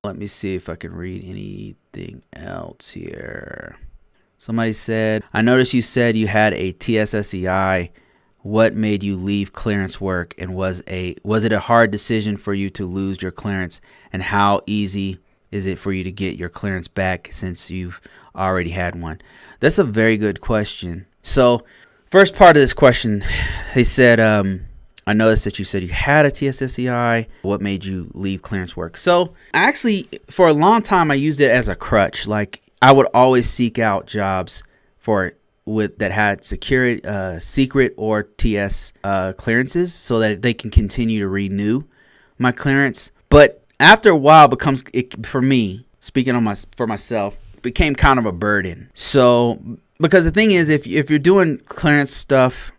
Let me see if I can read anything else here. Somebody said, I noticed you said you had a TSSCI. What made you leave clearance work, and was it a hard decision for you to lose your clearance, and how easy is it for you to get your clearance back since you've already had one? That's a very good question. So first part of this question, he said, I noticed that you said you had a TSSCI. What made you leave clearance work? So actually, for a long time, I used it as a crutch. Like, I would always seek out jobs that had security, secret or TS clearances, so that they can continue to renew my clearance. But after a while, for me, speaking for myself, became kind of a burden. So because the thing is, if you're doing clearance stuff,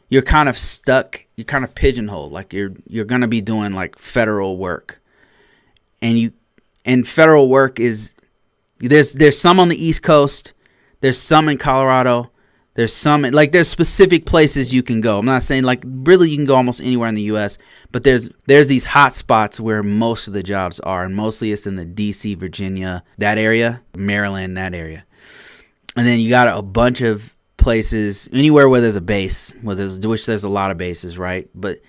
you're kind of stuck. You're kind of pigeonholed. Like you're gonna be doing like federal work, and federal work is there's some on the East Coast. There's some in Colorado. There's specific places you can go. I'm not saying like really you can go almost anywhere in the U.S., but there's these hot spots where most of the jobs are, and mostly it's in the D.C., Virginia, that area, Maryland, that area. And then you got a bunch of places anywhere where there's a base, which there's a lot of bases, right? But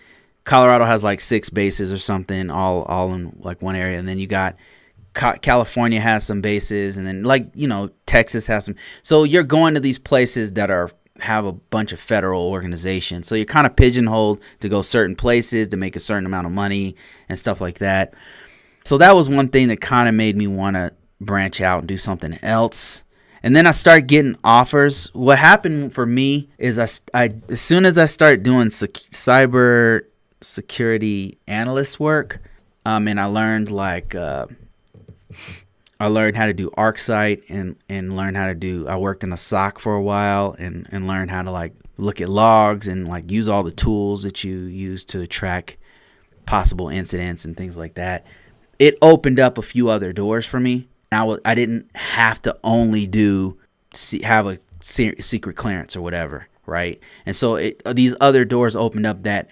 Colorado has like 6 bases or something, all in like one area, and then you got California has some bases, and then Texas has some. So you're going to these places that have a bunch of federal organizations. So you're kind of pigeonholed to go certain places to make a certain amount of money and stuff like that. So that was one thing that kind of made me want to branch out and do something else. And then I started getting offers. What happened for me is as soon as I started doing cyber security analyst work, and I learned I learned how to do ArcSight and learned how to do, I worked in a SOC for a while and learned how to like look at logs and like use all the tools that you use to track possible incidents and things like that. It opened up a few other doors for me. I didn't have to only have a secret clearance or whatever, right? And so these other doors opened up that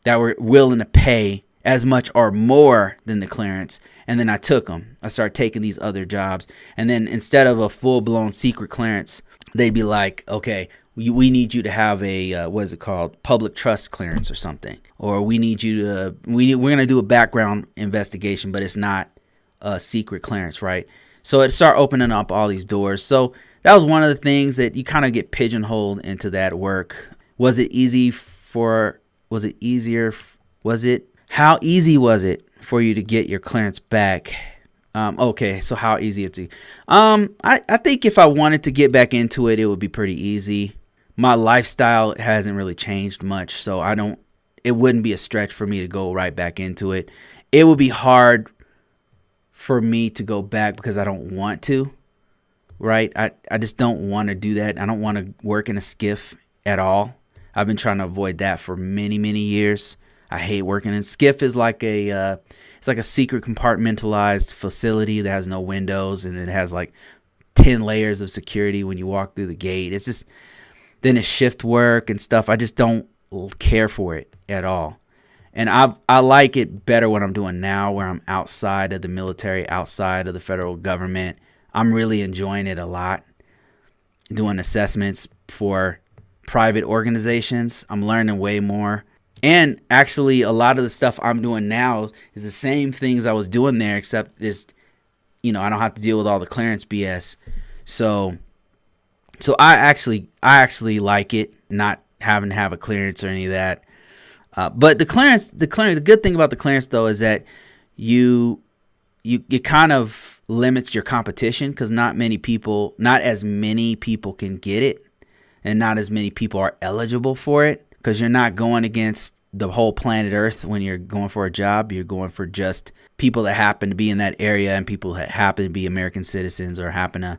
were willing to pay as much or more than the clearance. And then I took them. I started taking these other jobs. And then instead of a full-blown secret clearance, they'd be like, okay, we need you to have a, what is it called? Public trust clearance or something. Or we need you to, we're going to do a background investigation, but it's not a secret clearance, right? So it started opening up all these doors. So that was one of the things that you kind of get pigeonholed into that work. How easy was it for you to get your clearance back? Okay, so how easy it's I think if I wanted to get back into it, it would be pretty easy. My lifestyle hasn't really changed much, so it wouldn't be a stretch for me to go right back into it. It would be hard for me to go back because I don't want to, right? I just don't want to do that. I don't want to work in a skiff at all. I've been trying to avoid that for many, many years. I hate working in skiff. Is like it's like a secret compartmentalized facility that has no windows, and it has like 10 layers of security when you walk through the gate. It's just, then it's shift work and stuff. I just don't care for it at all. And I like it better what I'm doing now, where I'm outside of the military, outside of the federal government. I'm really enjoying it a lot. Doing assessments for private organizations. I'm learning way more. And actually, a lot of the stuff I'm doing now is the same things I was doing there, except I don't have to deal with all the clearance BS. So I actually like it, not having to have a clearance or any of that. But the good thing about the clearance though is that it kind of limits your competition, because not as many people can get it, and not as many people are eligible for it. Because you're not going against the whole planet Earth when you're going for a job. You're going for just people that happen to be in that area, and people that happen to be American citizens, or happen to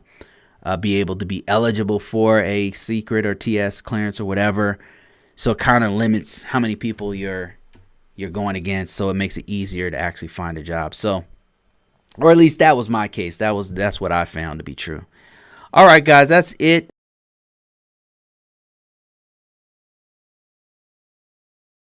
be able to be eligible for a secret or TS clearance or whatever. So it kind of limits how many people you're going against. So it makes it easier to actually find a job. So, or at least that was my case. That's what I found to be true. All right, guys, that's it.